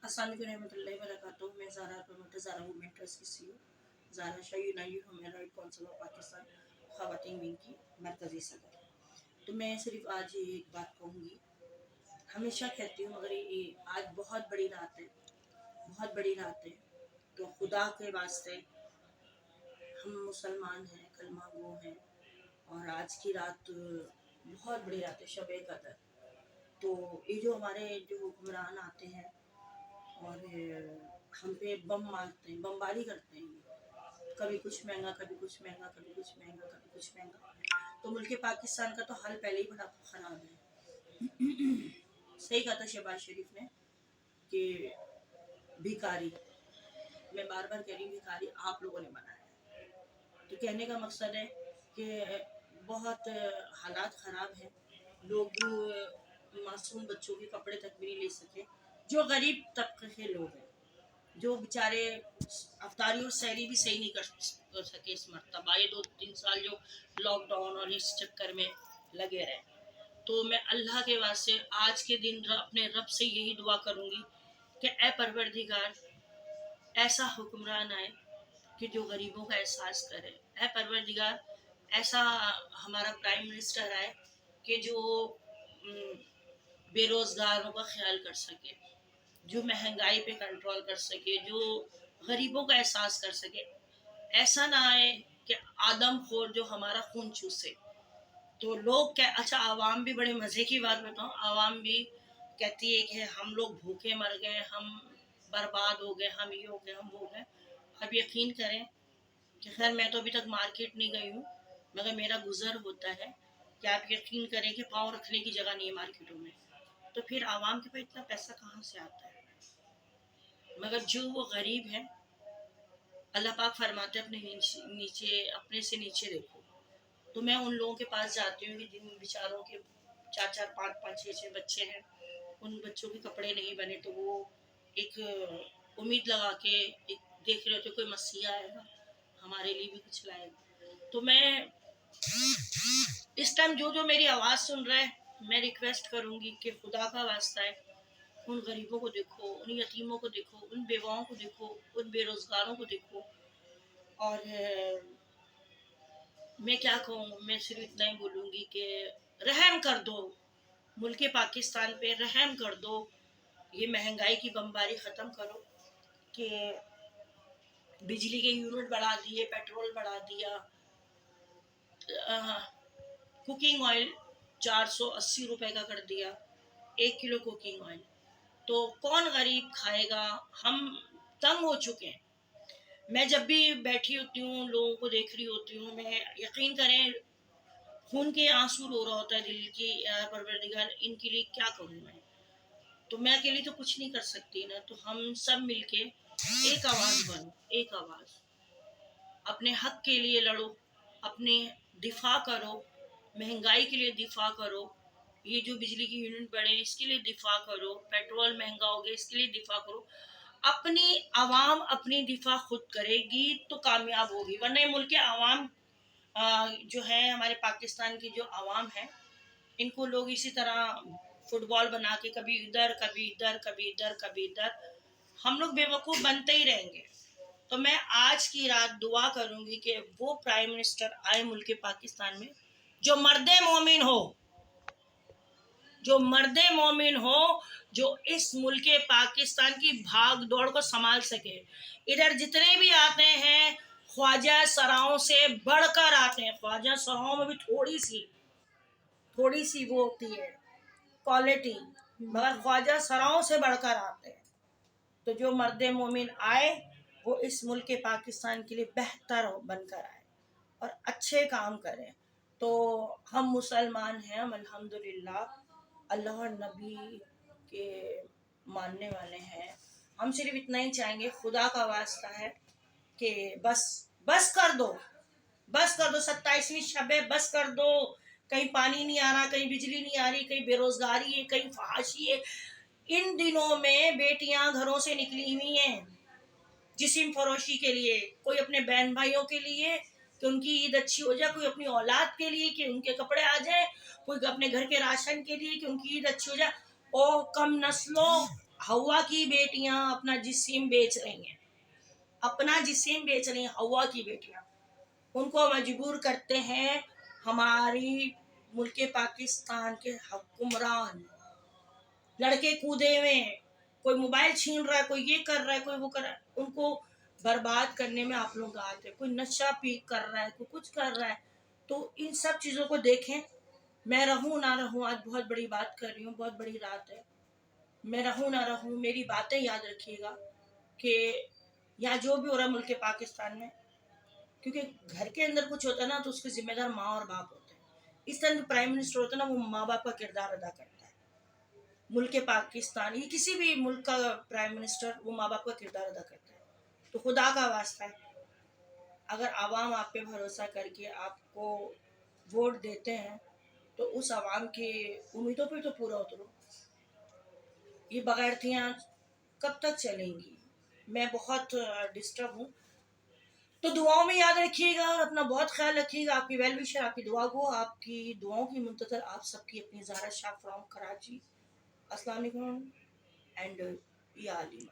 अस्सलामुअलैकुम रहमतुल्लाहि व बरकातहू। मैं Zara promoter Zara women trust की CEO Zara Shah united human right council of Pakistan ख़वातीन विंग की मरकज़ी सदर। तो मैं सिर्फ आज ये एक बात कहूँगी, हमेशा कहती हूँ, मगर ये आज बहुत बड़ी रात है, बहुत बड़ी रात है। तो खुदा के वास्ते, हम मुसलमान हैं, कलमा गो हैं, और आज की रात बहुत बड़ी रात है, शब कदर। तो ये जो हमारे जो हुक्मरान आते हैं और हम पे बम मारते हैं, बमबारी करते हैं, कभी कुछ महंगा, कभी कुछ महंगा, कभी कुछ महंगा, कभी कुछ महंगा। तो मुल्क पाकिस्तान का तो हाल पहले ही बड़ा ख़राब है। सही कहा था शहबाज शरीफ ने कि भिखारी, मैं बार बार कह रही हूँ, भिखारी आप लोगों ने बनाया। तो कहने का मकसद है कि बहुत हालात ख़राब हैं। लोग मासूम बच्चों के कपड़े तक भी नहीं ले सके, जो गरीब तबके के लोग हैं, जो बेचारे अफ्तारी और सहरी भी सही नहीं कर सके इस मरतबा, ये 2-3 साल जो लॉकडाउन और इस चक्कर में लगे रहे। तो मैं अल्लाह के वास्ते आज के दिन अपने रब से यही दुआ करूंगी कि ए परवरदिगार, ऐसा हुक्मरान आए कि जो गरीबों का एहसास करे। ए परवरदिगार, ऐसा हमारा प्राइम मिनिस्टर आए कि जो बेरोजगारों का ख्याल कर सके, जो महंगाई पे कंट्रोल कर सके, जो गरीबों का एहसास कर सके। ऐसा ना आए कि आदमखोर जो हमारा खून चूसे। तो लोग क्या, अच्छा आवाम भी, बड़े मज़े की बात बताऊं, आवाम भी कहती है कि हम लोग भूखे मर गए, हम बर्बाद हो गए, हम ये हो गए, हम वो गए। अब यकीन करें कि खैर मैं तो अभी तक मार्केट नहीं गई हूँ, मगर मेरा गुजर होता है कि आप यकीन करें कि पाँव रखने की जगह नहीं है मार्केटों में। तो फिर आवाम के पास इतना पैसा कहाँ से आता है? मगर जो वो गरीब हैं, अल्लाह पाक फरमाते अपने नीचे, अपने से नीचे देखो। तो मैं उन लोगों के पास जाती हूँ कि जिन बेचारों के 4-4, 5-5, 6-6 बच्चे हैं, उन बच्चों के कपड़े नहीं बने, तो वो एक उम्मीद लगा के एक देख रहे होते, कोई मसीहा आएगा, हमारे लिए भी कुछ लाएगा। तो मैं इस टाइम जो जो मेरी आवाज़ सुन रहा है, मैं रिक्वेस्ट करूँगी कि खुदा का वास्ता है, उन गरीबों को देखो, उन यतीमों को देखो, उन बेवाओं को देखो, उन बेरोजगारों को देखो। और मैं क्या कहूँ, मैं सिर्फ इतना ही बोलूँगी कि रहम कर दो, मुल्क पाकिस्तान पे रहम कर दो। ये महंगाई की बमबारी ख़त्म करो कि बिजली के यूनिट बढ़ा दिए, पेट्रोल बढ़ा दिया, कुकिंग ऑयल 480 रुपए का कर दिया 1 किलो कुकिंग ऑयल। तो कौन गरीब खाएगा? हम तंग हो चुके हैं। मैं जब भी बैठी होती हूँ, लोगों को देख रही होती हूँ, मैं यकीन करें खून के आंसू रो रहा होता है दिल की, यार परवरदिगार इनके लिए क्या करूँ मैं। तो मैं अकेली तो कुछ नहीं कर सकती ना, तो हम सब मिलके एक आवाज़ बनो, एक आवाज़, अपने हक के लिए लड़ो, अपने दिफा करो, महंगाई के लिए दिफा करो, ये जो बिजली की यूनिट बढ़े इसके लिए दिफा करो, पेट्रोल महंगा हो गया इसके लिए दिफा करो। अपनी आवाम अपनी दिफा खुद करेगी तो कामयाब होगी, वरना ये मुल्क के आवाम जो है, हमारे पाकिस्तान की जो आवाम है, इनको लोग इसी तरह फुटबॉल बना के कभी इधर कभी इधर, कभी इधर कभी इधर, हम लोग बेवकूफ़ बनते ही रहेंगे। तो मैं आज की रात दुआ करूंगी कि वो प्राइम मिनिस्टर आए मुल्क पाकिस्तान में, जो मर्दे मोमिन हो, जो मर्दे मोमिन हो, जो इस मुल्क पाकिस्तान की भाग दौड़ को संभाल सके। इधर जितने भी आते हैं, ख्वाजा सराओं से बढ़कर आते हैं। ख्वाजा सराओं में भी थोड़ी सी वो होती है क्वालिटी, मगर ख्वाजा सराओं से बढ़कर आते हैं। तो जो मर्द मोमिन आए, वो इस मुल्क पाकिस्तान के लिए बेहतर बनकर आए और अच्छे काम करें। तो हम मुसलमान हैं, हम अल्हम्दुलिल्लाह अल्लाह और नबी के मानने वाले हैं। हम सिर्फ इतना ही चाहेंगे, खुदा का वास्ता है कि बस कर दो, बस कर दो, 27वीं शब है, बस कर दो। कहीं पानी नहीं आ रहा, कहीं बिजली नहीं आ रही, कहीं बेरोजगारी है, कहीं फहाशी है। इन दिनों में बेटियां घरों से निकली हुई हैं जिस्म फरोशी के लिए, कोई अपने बहन भाइयों के लिए कि उनकी ईद अच्छी हो जाए, कोई अपनी औलाद के लिए कि उनके कपड़े आ जाए, कोई अपने घर के राशन के लिए कि उनकी ईद अच्छी हो जाए। ओ कम नस्लों, हवा की बेटियां अपना जिस्म बेच रही हैं, अपना जिस्म बेच रही हैं हवा की बेटियां। उनको मजबूर करते हैं हमारी मुल्क पाकिस्तान के हुक्मरान। लड़के कूदे हुए हैं, कोई मोबाइल छीन रहा है, कोई ये कर रहा है, कोई वो कर रहा है, उनको बर्बाद करने में आप लोग आते हैं। कोई नशा पी कर रहा है, कोई कुछ कर रहा है। तो इन सब चीज़ों को देखें। मैं रहूं ना रहूं, आज बहुत बड़ी बात कर रही हूँ, बहुत बड़ी रात है। मैं रहूं ना रहूं, मेरी बातें याद रखिएगा कि यहाँ जो भी हो रहा है मुल्क पाकिस्तान में, क्योंकि घर के अंदर कुछ होता है ना तो उसके जिम्मेदार माँ और बाप होते हैं। इस तरह जो प्राइम मिनिस्टर होता है ना, वो माँ बाप का किरदार अदा करता है। मुल्क पाकिस्तान, ये किसी भी मुल्क का प्राइम मिनिस्टर वो माँ बाप का किरदार अदा करता है। तो खुदा का वास्ता है, अगर आवाम आप पे भरोसा करके आपको वोट देते हैं तो उस आवाम की उम्मीदों पे तो पूरा उतरो। ये बगैरतियाँ कब तक चलेंगी? मैं बहुत डिस्टर्ब हूँ। तो दुआओं में याद रखिएगा और अपना बहुत ख्याल रखिएगा। आपकी वेल विशर, आपकी दुआ गो, आपकी दुआओं की मुंतजर आप सबकी अपनी ज़ारा शाह फ्रॉम कराची। अस्सलाम वालेकुम एंड या अली।